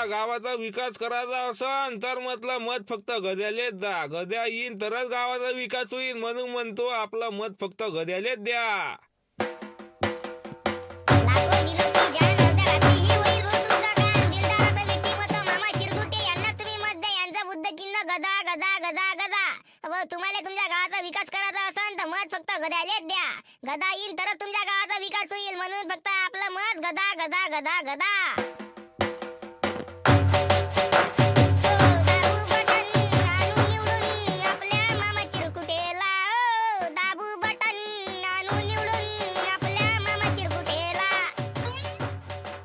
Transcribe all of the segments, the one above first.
तुमच्या गावाचा विकास करायचा असन तर म्हटलं मत फक्त गद्यालेच द्या. गद्या येईन तरच गावाचा विकास होईल, म्हणून म्हणतो आपलं मत फक्त गद्यालेच द्या. तुम्हाला तुमच्या गावाचा विकास करायचा असेल तर मत फक्त गद्यालेच द्या. गदा येईल तरच तुमच्या गावाचा विकास होईल, म्हणून फक्त आपलं मत गदा गदा गदा गदा.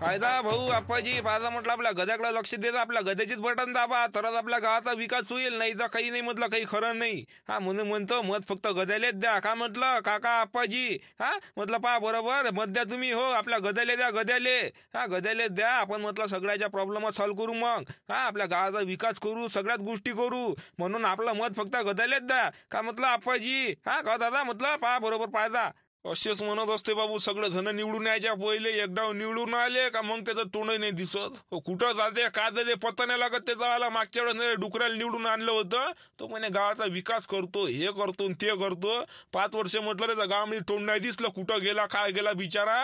फायदा भाऊ आप्पाजी माझा म्हटलं आपल्या गद्याकडे लक्ष देता, आपल्या गद्याचीच बटन दाबा तरच आपल्या गावाचा विकास होईल, नाही तर काही नाही म्हटलं, काही खरं नाही. हा म्हणून म्हणतो मत फक्त गद्यालेच द्या. का म्हटलं काका आप्पाजी, हा म्हटलं पहा बरोबर मत द्या तुम्ही. हो आपल्या गद्याले द्या, गद्याले. हा गद्यालेच द्या. आपण म्हटलं सगळ्याच्या प्रॉब्लेम सॉल्व्ह करू, मग हा आपल्या गावाचा विकास करू, सगळ्याच गोष्टी करू, म्हणून आपलं मत फक्त गद्यालेच द्या. का म्हटलं आप्पाजी, हा का दादा म्हटलं पहा बरोबर पाहिजा. असेच म्हणत असते बाबू, सगळे जण निवडून यायच्या पहिले एकदा निवडून आले का मग त्याचं तोंड नाही दिसत. कुठं जाते काय जाते पत्ता नाही लागत त्याचा. आला मागच्या वेळेस डुकराला निवडून आणलं होतं, तो म्हणे गावाचा विकास करतो, हे करतो ते करतो. 5 वर्ष म्हटलं त्याचा गावामध्ये तोंड नाही दिसलं, कुठं गेला काय गेला बिचारा.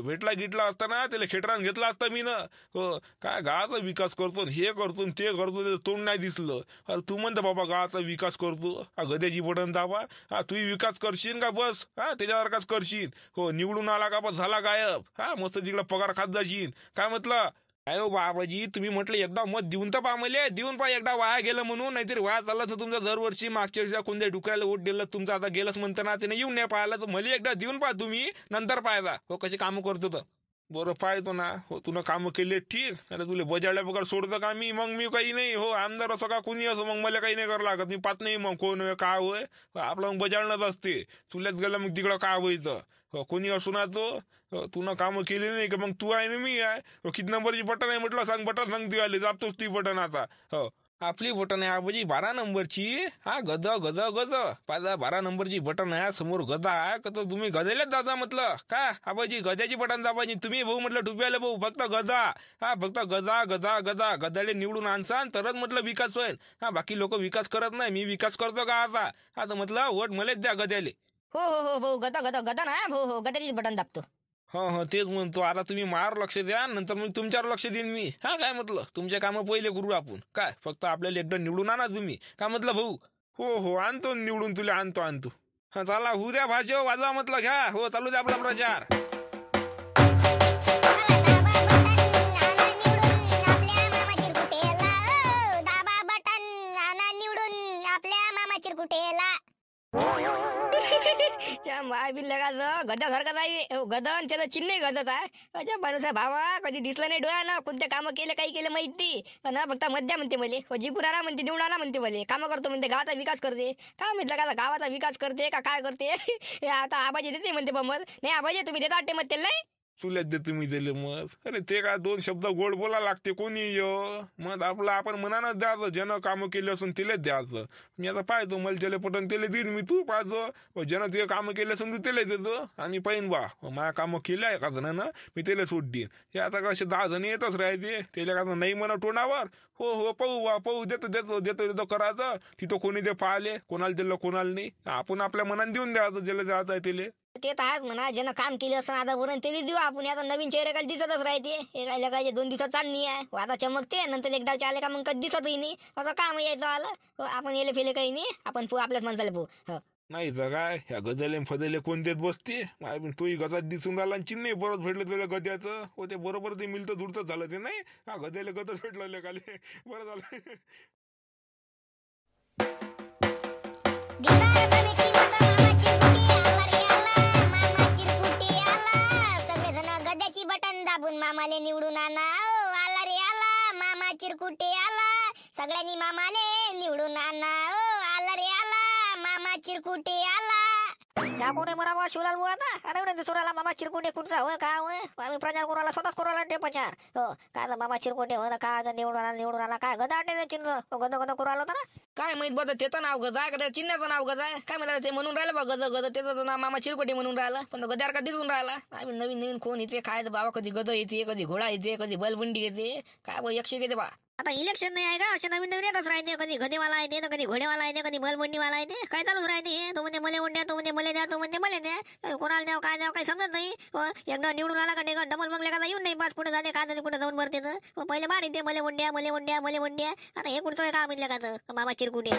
भेटला गिटला असताना त्याला खेटरान घेतला असता मी ना. हो काय गावाचा विकास करतो, हे करतो ते करतो, त्याचं तोंड नाही दिसलं. अरे तू म्हणतो बाबा गावाचा विकास करतो, हा गद्याची बटन दाबा. हा तू विकास करशील का बस, हा त्याच्यावर का करशील. हो निवडून आला का बस झाला गायब. हा मस्त तिकडे पगार खात जाशील. काय म्हटलं अयो बाबाजी, तुम्ही म्हटलं एकदा मत देऊन तर पहा, मला देऊन पहा एकदा वाया गेलं म्हणून. नाहीतरी वाया चाललं तर तुमचा दरवर्षी मागच्या वर्षी कोणत्या डुकराला वोट दिलं तुमचं आता गेलंच म्हणतं ना, त्याने येऊन नाही पाहिलं तर मला एकदा देऊन पहा तुम्ही, नंतर पाहायला हो कशी कामं करतो तर. बरं पाहतो ना. हो तुला कामं केले ठीक, अरे तुला बजाडल्या पगार सोडतं का मी, मग मी काही नाही. हो आमदार असो का कोणी असो मग मला काही नाही करावं लागत, मी पाहत नाही मग कोण होय काय होय. आपलं मग बजाडणंच असते. तुलाच गेलं मग तिकडं काय व्हायचं. हो कोणी असू ना तो, तुला कामं केली नाही का मग तू आहे ना मी आहे. किती नंबरची बटन आहे म्हटलं सांग, बटन सांग ती आली जातोच ती बटन आता. हो आपली बटन आहे आबाजी 12 नंबरची. हा गद गद गद पाजा 12 नंबरची बटन आहे, समोर गदा आहे का, तर तुम्ही गद्यालाच जाता म्हटलं. का आबाजी गद्याची बटन दाबाजी तुम्ही भाऊ म्हटलं टुप्याला भाऊ फक्त गदा. हा फक्त गदा गदा गदा गद्याला निवडून आणसान तरच म्हटलं विकास होईल. हा बाकी लोक विकास करत नाही, मी विकास करतो का आता. हा तर म्हटलं वोट मलाच द्या गद्याले. हो हो हो भाऊ गदा गदा गदा ना भाऊ, हो गद्याचीच बटन दाबतो. हो हो तेच म्हणतो. आता तुम्ही मार लक्ष द्या, नंतर मग तुमच्यावर लक्ष देईन मी. हा काय म्हटलं तुमचे कामं पहिले करू आपण. काय फक्त आपल्याला एकदा निवडून आणा तुम्ही. काय म्हटलं भाऊ. हो हो आणतो निवडून तुला, आणतो. हा चला होऊ द्या भाषे वाजवा म्हटलं, घ्या हो चालू द्या आपला प्रचार. माय बिल्ले का गदा घर का गदन त्याचं चिन्ह गदत आहे. अच्छा माणूस आहे भावा, कधी दिसलं नाही डोळ्या ना, कोणते कामं केले काही केले माहिती ना, फक्त मध्या म्हणते मले, जीपुराना म्हणते निवडा ना म्हणते मले, कामं करतो म्हणते, गावाचा विकास करते. काय म्हटलं का गावाचा विकास करते का काय करते. आता आबाजी देते म्हणते बमत नाही. आबाजी तुम्ही देता वाटते मत नाही चुल्यात दे तुम्ही दिले मत. अरे ते काय 2 शब्द गोड बोला लागते कोणी मत आपलं आपण मनानच द्यायचं. ज्यानं कामं केली असून तिलेच द्यायचं. मी आता पाहतो मला ज्याला पटन त्याला देईन मी, तू पाहतो ज्यानं तुझे कामं केले असून तू त्याला देतो. आणि पाहिन बा माझ्या कामं केल्या एका जणानं मी त्याला सूट देईन. हे आता कसे 10 जण येतच राहते, त्याला का नाही म्हणा तोंडावर. हो हो पाहू बा पाहू, देतो देतो देतो देतो करायचं. तिथं कोणी ते पाहिले, कोणाला दिलं कोणाला नाही. आपण आपल्या मनाने देऊन द्यायचं ज्याला द्यायचं आहे त्याला. ते तर आहेच म्हणा, ज्यानं काम केलं असं आता वरून तरी देऊ आपण. आता नवीन चेहरे काय दिसतच राहते. एका काय 2 दिवसात चालणी आहे, आता चमकते, नंतर एकदा आले का मग कधी दिसतही नाही. असं काम यायचं आलं आपण येले फेले काही नाही, आपण आपल्याच माणसाला भाऊ. नाही तर काय ह्या गजाले फदेले कोणतेच बसते. तोही गजात दिसून राहिला आणि चिन्ह परत भेटलं तुला गद्याचं. हो ते बरोबर ते मिळतं जुडतं झालं ते नाही. हा गद्याला गतच भेटलं काले बरं झालं. बटन दाबून मामाले निवडून आणा. आला रे आला मामा चिरकुटे आला, सगळ्यांनी मामाले निवडून आणा. आला रे आला मामा चिरकुटे आला. या कोणी बरोबर शिवलाल बुवा आता अरे रे दुसऱ्याला मामा चिरकुटे कुठचा होय काय होय आम्ही प्रचार करूला स्वतःच करूला ते प्रचार हो काय तर मामा चिरकुटे होय काय आता निवडून आला काय गदा आटे चिन्ह गद गद करू आलो ना काय माहित बघ त्याचं नाव गद आहे का त्या चिन्हाचं नाव गद आहे काय म्हणलं ते म्हणून राहिलं बा गद गद त्याचं नाव मामा चिरकुटे म्हणून राहिलं पण गद्यार का दिसून राहिला आम्ही नवीन नवीन कोण येते काय तर बाबा कधी गद येते कधी घोडा येते कधी बलबंडी येते काय बा एकशे येते बा आता इलेक्शन नाही आहे का असे नवीन नवीन येतच राहते कधी गदेवाला येते तर कधी घोडेवाला येते कधी बलबंडीवाला येते काय चालूच राहते हे तो म्हणते मले द्या तो म्हणते मले द्या तो म्हणते मले द्या कोणाला द्याव काय द्याव काही समजत नाही एकदा निवडून आला का नाही डबल बंगले का येऊन नाही पाच कुठे जाते काय जाते कुठे जाऊन भरते तर पहिले बार येते मले वंड्या मले वंड्या मले वंड्या आता हे कुठचं आहे का म्हटलं का मामा चिरकुटे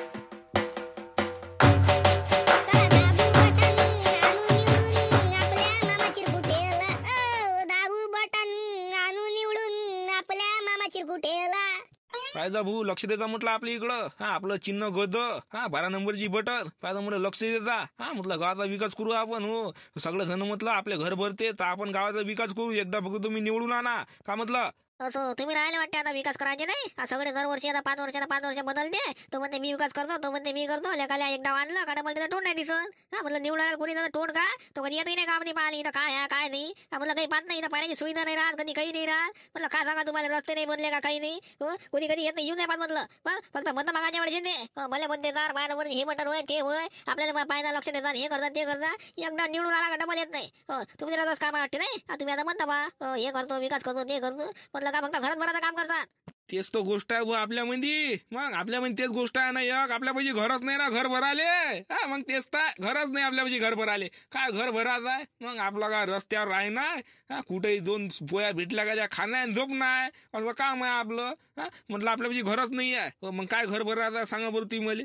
पाहिजा भाऊ लक्ष द्यायचा म्हटलं आपल्या इकडं हा आपलं चिन्ह गद हा 12 नंबरची बटन पाहिजे म्हटलं लक्ष द्यायचा हा म्हटलं गावाचा विकास करू आपण हो सगळं जण म्हटलं आपले घर भरते तर आपण गावाचा विकास करू एकदा फक्त तुम्ही निवडून आणा का म्हटलं असं तुम्ही राहिले वाटते आता विकास करायचे नाही सगळे दरवर्षी आता 5 वर्ष बदलते तो म्हणते मी विकास करतो तो म्हणते मी करतो लेखाला एकदा आणलं का मला त्याचा तोंड नाही दिसत हा म्हटलं निवडायला कोणी त्याचा तोंड का तो कधी येतही नाही का आपण पाहिली इथं काय आहे काय नाही म्हटलं काही पाहत नाही इथं पाण्याची सुविधा नाही राहत कधी काही नाही राहत म्हटलं काय सांगा तुम्हाला रस्ते नाही बनले का काही नाही हो कोणी कधी येत नाही येऊन नाही पाहत म्हटलं फक्त मत मागायच्या वेळेस येते मला म्हणते तर बाहेर हे बटन होय ते होय आपल्याला पाहायला लक्ष देतात हे करतात ते करतात एकदा निवडून आला का डबल येत नाही हो तुम्ही त्याला काम वाटते नाही तुम्ही आता म्हणता बा हे करतो विकास करतो ते करतो म्हटलं का फक्त घरात भराचं काम करतात तेच तो गोष्ट आहे आपल्या मध्ये मग आपल्या मध्ये तेच गोष्ट आहे ना एक आपल्या पाहिजे घरच नाही ना घर भराले हा मग तेच तर घरच नाही आपल्या पाहिजे घर भराले काय घर भरायचं आहे मग आपला का रस्त्यावर आहे ना हा कुठेही 2 पोया भेटल्या का त्या खाण्या झोप नाही असं काम आहे आपलं हा म्हटलं आपल्या पाहिजे घरच नाही आहे मग काय घर भरायचं सांगा बरं तुम्ही मला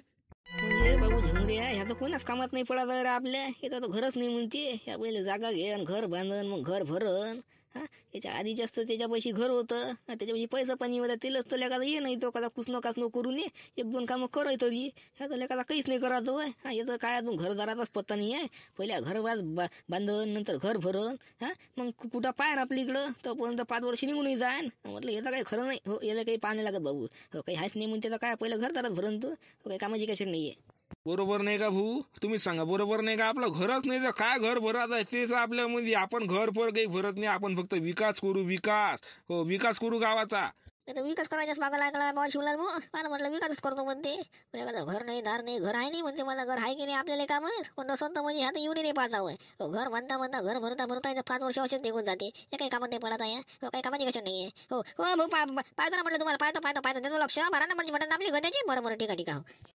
म्हणजे बाबू झंगडे ह्याचं कोणाच कामात नाही पडत रे आपल्या इथं तर घरच नाही म्हणते ह्या पहिले जागा घेन घर बांधन मग घर भरण हा याच्या आधी जास्त त्याच्या पैसे घर होतं त्याच्यापैकी पैसा पाणी होता तेलच तर लेखाचा ये नाही तो कदा कुसनं कासनं करून ये 1-2 कामं करय तरी ह्या तर लेखाचा काहीच नाही करायचं होय हा याचं काय अजून घरदाराचाच पत्ता नाही आहे पहिल्या घर बांधन नंतर घर भरण हा मग कुठं पाय आपल्या इकडं तोपर्यंत 5 वर्ष निघूनही जाय म्हटलं याचं काही खरं नाही हो याला काही पाहणे लागत बाबू हो काही हायच नाही म्हणते तर काय पहिलं घरदारात भरण तो काही कामाची कशी नाही आहे बरोबर नाही का भाऊ तुम्ही सांगा बरोबर नाही का आपलं घरच नाही तर काय घर भरायचं आहे तेच आपल्यामध्ये आपण घर भर काही भरत नाही आपण फक्त विकास करू विकास करू गावाचा विकास करायच्याच मागा लागला बाबा शिवलाल भाऊ म्हटलं विकासच करतो म्हणते घर नाही दार नाही घर आहे नाही म्हणते मला घर आहे की नाही आपल्याला काम आहे पण नसत म्हणजे आता येऊन नाही पाहता होय घर बांधता घर भरता 5 वर्ष असेच निघून जाते हे काही कामात नाही पडत आहे काही कामाची कशी नाही आहे हो भाऊ पाहतो ना म्हटलं तुम्हाला पाहतो त्याचं लक्ष 12 नंबरची बटन आपली गद्याची बरोबर ठीक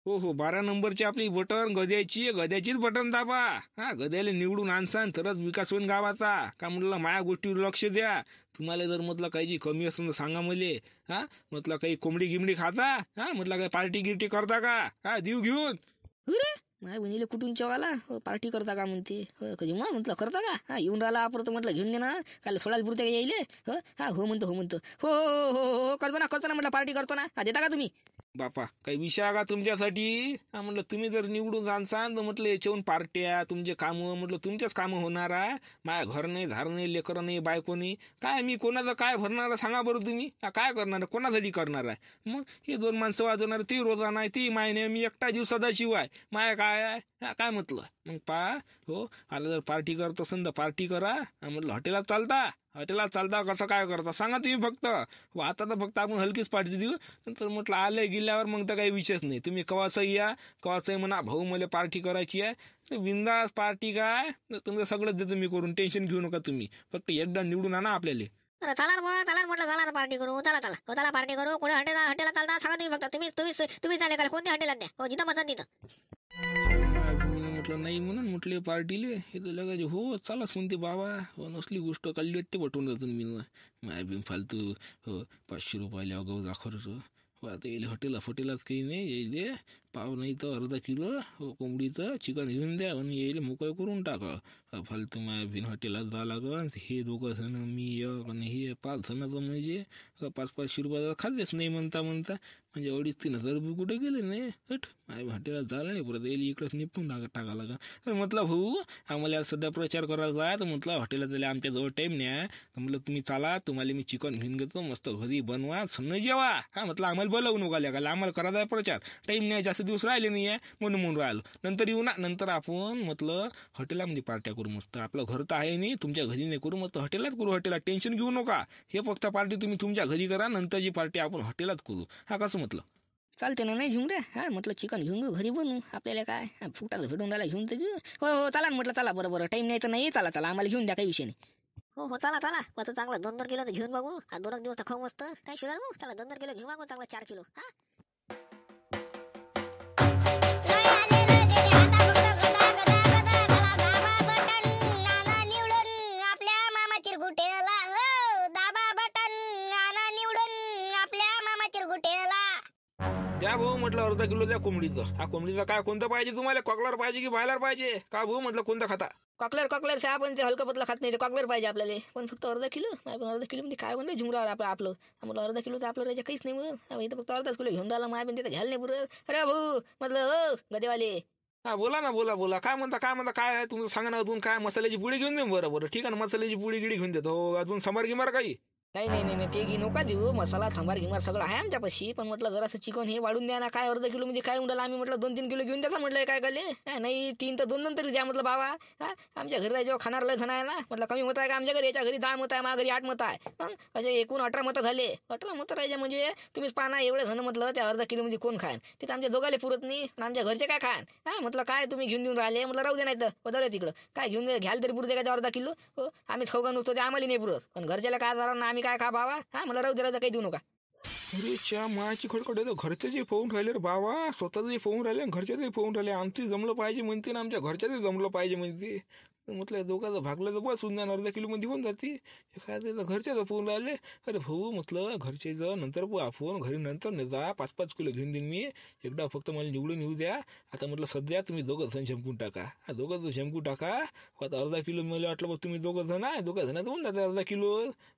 हो 12 नंबरची आपली बटन गद्याचीच बटन दाबा हा गद्याला निवडून आणसान तरच विकास होईल गावाचा का म्हटलं माया गोष्टीवर लक्ष द्या तुम्हाला जर म्हटलं काही कमी असेल तर सांगा मले हा म्हटलं काही कोंबडी गिमडी खाता हा म्हटलं काही पार्टी गिर्टी करता का हा देऊ घेऊन माझ्या बहिणीला कुठून चवाला पार्टी करता का म्हणते कधी मग म्हटलं करता का हा येऊन राहिला आपण म्हटलं घेऊन दे ना काल सोडायला पुरते का यायले हो म्हणतो हो करतो ना म्हटलं पार्टी करतो ना हा देता का तुम्ही बापा काही विषय आहे का तुमच्यासाठी हा म्हटलं तुम्ही जर निवडून जाणसान तर म्हटलं याच्याहून पार्ट्या तुमचे कामं म्हटलं तुमच्याच कामं होणार आहे माझ्या घर नाही धार नाही लेकर नाही बायको नाही काय मी कोणाचं काय भरणार सांगा बरं तुम्ही काय करणार कोणासाठी करणार आहे मग हे 2 माणसं वाजवणार ती रोजा नाही ती मायने मी एकटा जीव सदाशिवाय माय काय आहे काय म्हटलं मग हो आता जर पार्टी करत असेल तर पार्टी करा म्हटलं हॉटेलात चालता कसं काय करता सांगा तुम्ही फक्त आता तर फक्त आपण हलकीच पार्टी देऊ नंतर म्हटलं आले गेल्यावर मग तर काही विषयच नाही तुम्ही कवासही या कवासही म्हणा भाऊ मला पार्टी करायची आहे बिंदास पार्टी काय तुमचं सगळंच देतो मी करून टेन्शन घेऊ नका तुम्ही फक्त एकदा निवडून आणा आपल्याला चला म्हटलं चला पार्टी करू चला पार्टी करू कोणी हॉटेलला चालता सांगा तुम्ही फक्त तुम्ही चालेल का कोणत्या हॉटेलात द्या जिथं मसात तिथं म्हटलं नाही म्हणून म्हटले पार्टीले हे तर लगायचे हो चालाच म्हणते बाबा नसली गोष्ट काढली वाटते पटवून जातो मी माय बिन फालतू 500 रुपयाला अगाऊ खर्च आता येईल हॉटेलात काही नाही येईल पाव नाही तर अर्धा किलो कोंबडीचं चिकन घेऊन द्या आणि येईल मोकळं करून टाका फालतू माय बिन हॉटेलात जा लागल हे 2 जण मी एक आणि हे 5 जणाचं म्हणजे 500 रुपयाचा खाल्लेच नाही म्हणता म्हणजे 2,500-3,000 रुपये कुठे गेले नाही हट माझ्या हॉटेलला झालं नाही परत येईल इकडंच निपटून टाका लागा. तर म्हटलं भाऊ आम्हाला सध्या प्रचार करायचा आहे तर म्हटलं हॉटेलला झाले आमच्याजवळ टाईम नाही आहे तर म्हटलं तुम्ही चाला तुम्हाला मी चिकन घेऊन घेतो मस्त घरी बनवा सन्न जेवा. हा म्हटलं आम्हाला बोलावू नका का आम्हाला करायचा आहे प्रचार टाईम नाही जास्त दिवस राहिले नाही आहे म्हणून राहिलो नंतर येऊ ना नंतर आपण म्हटलं हॉटेलमध्ये पार्ट्या करू मस्त आपलं घर तर आहे नाही तुमच्या घरी नाही करू मस्त हॉटेलात करू हॉटेलात टेन्शन घेऊ नका हे फक्त पार्टी तुम्ही तुमच्या घरी करा नंतरची पार्टी आपण हॉटेलात करू. हा कसं म्हटलं चालते ना नाही घेऊन रे हा म्हटलं चिकन घेऊन घेऊ घरी बनवू आपल्याला काय फुटाचं भेटून राहिला घेऊन तर घेऊ. हो चला म्हटलं चला बरोबर टाईम नाही तर नाही चला आम्हाला घेऊन द्या काही विषय नाही. हो चला मग चांगलं 2-2 किलो तर घेऊन बघू 2 दिवस तर खाऊ मस्त काय शिवाय चला 2-2 किलो घेऊ बघू चांगलं 4 किलो. हा द्या भाऊ म्हटलं अर्धा किलो द्या कोंबडीचं. हा कोंबडीचं काय कोणतं पाहिजे तुम्हाला कॉकलर पाहिजे की बायलर पाहिजे का भाऊ म्हटलं कोणतं खाता कॉकलर आपण ते हलकं पतलं खात नाही ते कॉकलर पाहिजे आपल्याला पण फक्त अर्धा किलो आपण अर्धा किलो मध्ये काय म्हणलं झुमरा आपलं म्हटलं अर्धा किलो तर आपलं राहायचं काहीच नाही मग इथं फक्त अर्धाच किलो घेऊन राहिला मग आपण तिथं घ्यायला नाही पुरत. अरे भाऊ म्हटलं हो गदेवाले हा बोला ना बोला काय म्हणता काय आहे तुमचं सांगा ना अजून काय मसाल्याची पुडी घेऊन दे बरं ठीक आहे ना मसाल्याची पुडी गिडी घेऊन देतो अजून समर गिमार काही नाही ते घे नका देऊ मसाला सांबार गिमार सगळं आहे आमच्यापाशी पण म्हटलं जरासं चिकन हे वाढून द्या ना काय अर्धा किलो मध्ये काय उडाला आम्ही म्हटलं 2-3 किलो घेऊन द्याचा म्हटलं काय करले नाही 3 तर 2 तरी द्या म्हटलं बाबा. हा आमच्या घरी जेव्हा खाणार लय धन आहे ना म्हटलं कमी मत आहे का आमच्या घरी याच्या घरी 10 मत आहे माझ्या घरी 8 मत आहे मग असे एकूण 18 मतं झाले 18 मतं राहायचे म्हणजे तुम्हीच पाना एवढे धन म्हटलं त्या अर्धा किलो मध्ये कोण खान तिथं आमच्या दोघाले पुरत नाही आमच्या घरचे काय खान. हा म्हटलं काय तुम्ही घेऊन देऊन राहिले म्हटलं राहू दे नाही तर बदल तिकडं काय घेऊन घ्याल तरी पुरते का अर्धा किलो हो आम्हीच खाऊ का नुसतं ते आम्हाला नाही पुरत पण घरच्याला काय झालं ना आम्ही काय खा बाबा. हा मला राहू दे काही देऊ नका. अरे च्या माची खडखड घरचे जे पाहून राहिले रे बाबा स्वतःच जे पाहून राहिले घरचे जे पाहून राहिले आमची जमलं पाहिजे म्हणते ना आमच्या घरच्या ते जमलं पाहिजे म्हणते म्हटलं दोघांचं भागलं तर बस उद्या अर्धा किलो मध्ये होऊन जाते काय त्याचं घरचे पाहून राहिले. अरे भाऊ म्हटलं घरचे नंतर आपण घरी नंतर नाही जा 5-5 किलो घेऊन देईन मी एकदा फक्त मला निवडून येऊ द्या. आता म्हटलं सध्या तुम्ही दोघं जण झमकून टाका दोघं जण झमकून टाका आता अर्धा किलो मला वाटलं बघ तुम्ही दोघं जण आहे दोघं जण होऊन जाते अर्धा किलो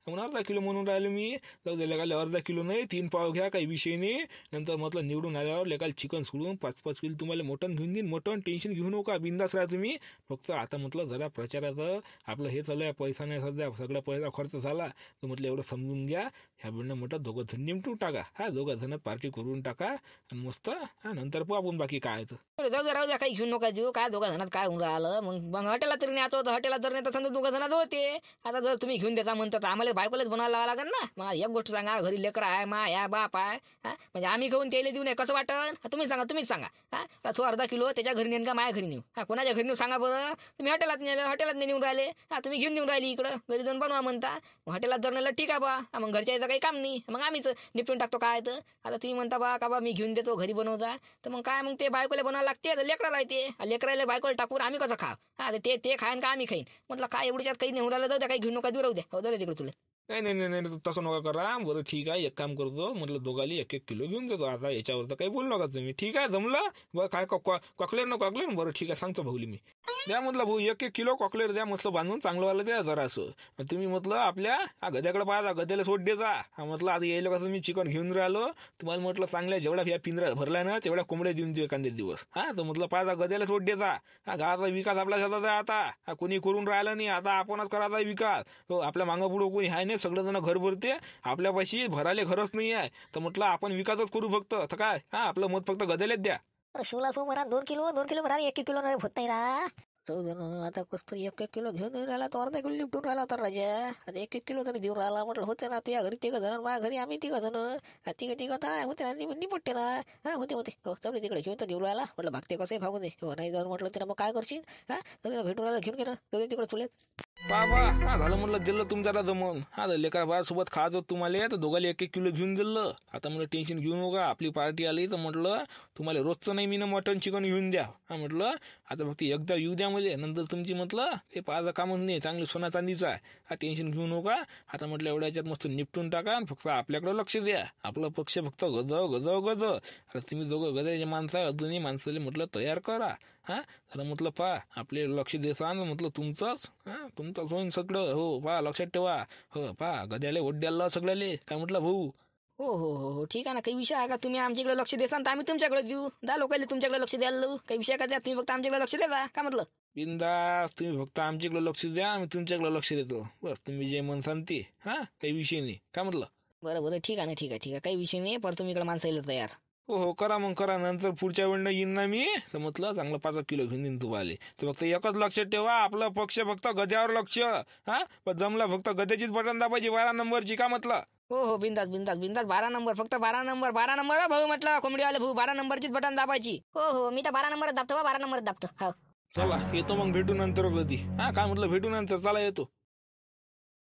म्हणून अर्धा किलो म्हणून राहिलो मी जाऊ द्या लेकाले अर्धा किलो नाही 3 पाव घ्या काही विषय नाही नंतर म्हटलं निवडून आल्यावर लेकाल चिकन सोडून 5-5 किलो तुम्हाला मटण घेऊन देईन मटण टेन्शन घेऊ नका बिंदास राहा तुम्ही फक्त आता म्हटलं प्रचाराचं आपलं हे चालू आहे पैसा नाही सध्या सगळा पैसा खर्च झाला तर म्हटलं एवढं समजून घ्या ह्या बिडनं म्हटलं दोघं जण निमटून टाका दोघं जण पार्टी करून टाका आणि मस्त नंतर आपण बाकी काय जाऊ दे राहू द्या काही घेऊन नका देऊ काय दोघा जणात काय होऊन राहिलं मग हॉटेलला तरी न्यायचं होतं हॉटेलला जर नाही तर समजा दोघं जणात होते. आता जर तुम्ही घेऊन देता म्हणतात आम्हाला बायकोलाच बनवायला लावा लागेल ना मग एक गोष्ट सांगा घरी लेकर आहे मा या बाप आहे म्हणजे आम्ही खाऊन त्याला देऊ नये कसं वाटन तुम्हीच सांगा तो अर्धा किलो त्याच्या घरी नेन का माझ्या घरी नेऊ कोणाच्या घरी नेऊ सांगा बरं तुम्ही हॉटेलात नेऊन राहिले तुम्ही घेऊन देऊन राहिली इकडं घरी जाऊन बनवा म्हणता हॉटेलात जर नेलं ठीक आहे बा मग घरच्या यायचं काही काम नाही मग आम्हीच निपटून टाकतो काय तर आता तुम्ही म्हणता बा का बा मी घेऊन देतो घरी बनवता तर मग काय मग ते बायकोला बनवायला लागते तर लेकराला येते लेकराला बायकोला टाकून आम्ही कसं खाव ते खाईन का आम्ही खाईन म्हटलं काय एवढ्यात काही नाही राहिलं जाऊ द्या काही घेऊन नका देऊ राहू द्या हो तिकडे तुला नाही तसं नका करा बरं ठीक आहे एक काम करतो म्हटलं दोघाली 1-1 किलो घेऊन देतो आता याच्यावर तर काही बोलू नका तुम्ही ठीक आहे जमलं बरं काय कॉकलेर बरं ठीक आहे सांगतो भाऊली मी द्या म्हटलं भाऊ 1-1 किलो कॉकलेर द्या मस्त बांधून चांगलं वाला द्या जरा असं तुम्ही म्हटलं आपल्या गद्याकडे पाहा गद्याला सोड द्यायचा म्हटलं आता यायला कसं मी चिकन घेऊन राहिलो तुम्हाला म्हटलं चांगल्या जेवढा या पिंजरा भरला ना तेवढ्या कोंबड्या देऊन देऊ एखाद्या दिवस तर म्हटलं पाहा गद्याला सोड द्यायचा गावाचा विकास आपल्या शेताचा आता कोणी करून राहिला नाही आता आपणच करायचा विकास आपल्या मागं पुढं कोणी आहे नाही सगळं जण घर भरते आपल्यापाशी भराले घरच नाही आहे तर म्हटलं आपण विकासच करू फक्त तर काय आपलं मत फक्त गद्यालाच द्या. शिवला तो म्हणा 2 किलो भरा 1 किलो नाही होत नाही ना आता कसं 1-1 किलो घेऊन राहिला तो अर्धा किलो निपटून राहिला तर राजा आता 1-1 किलो तरी देऊन राहिला म्हटलं होते ना तुझ्या घरी 3 जण माझ्या घरी आम्ही 3 जण तिघ काय होते ना निपटते ना होते हो चौडी तिकडे घेऊन तर देऊन राहिला म्हटलं भागते कसं भागू दे हो नाही जाऊन म्हटलं तिला मग काय करशील भेटून राहिला घेऊन घे ना तिकडे तुलेत बाबा झालं म्हटलं दिलं तुमच्याला जमून लेकर बा सोबत खायचं तुम्हाला तर दोघाला 1-1 किलो घेऊन दिलं आता म्हटलं टेन्शन घेऊ नका आपली पार्टी आली तर म्हटलं तुम्हाला रोजचं नाही मी ना मटन चिकन घेऊन द्या म्हटलं आता फक्त एकदा येऊ द्या म्हणजे नंतर तुमची म्हटलं हे पाहायचं कामच नाही चांगली सोना चांदीचं आहे टेन्शन घेऊ नका आता म्हटलं एवढ्या याच्यात मस्त निपटून टाका फक्त आपल्याकडे लक्ष द्या आपलं पक्ष फक्त गज आता तुम्ही दोघं गजाचे माणसं आहे अजूनही माणसाला म्हटलं तयार करा तर म्हटलं पहा आपले लक्ष देसान म्हटलं तुमचंच होईन सगळं हो पहा लक्षात ठेवा हो पहा गद्याले वोट द्यायला सगळ्याले काय म्हटलं भाऊ हो हो हो हो ठीक आहे ना. काही विषय आहे का? तुम्ही आमच्याकडे लक्ष देसान तर आम्ही तुमच्याकडे देऊ. दा लोकांना तुमच्याकडे लक्ष द्यायला लावू. काही विषय का द्या, तुम्ही फक्त आमच्याकडे लक्ष द्या का म्हटलं. बिंदास तुम्ही फक्त आमच्याकडे लक्ष द्या, आम्ही तुमच्याकडे लक्ष देतो. बस तुम्ही जे म्हणसान ते. हा काही विषय नाही. काय म्हटलं? बरं बरं ठीक आहे ना, ठीक आहे ठीक आहे. काही विषय नाही. पर तुम्ही इकडे माणसं येईल तयार. हो हो करा मग करा. नंतर पुढच्या वेळेला येईन ना मी, तर म्हटलं चांगलं 5 किलो घेऊन येईन तुम्हाला. तर फक्त एकच लक्षात ठेवा, आपलं पक्ष फक्त गद्यावर लक्ष. हा पण जमलं फक्त गद्याचीच बटन दाबायची 12 नंबरची. का म्हटलं? हो हो बिंदास बिंदास बिंदास. 12 नंबर, फक्त 12 नंबर. 12 नंबर भाऊ म्हटलं, कोंबडीवाले भाऊ 12 नंबरचीच बटन दाबायची. हो हो मी तर 12 नंबर दाबतो. 12 नंबर दाबतो. हो चला येतो मग, भेटू नंतर कधी. हा काय म्हटलं, भेटू नंतर. चला येतो.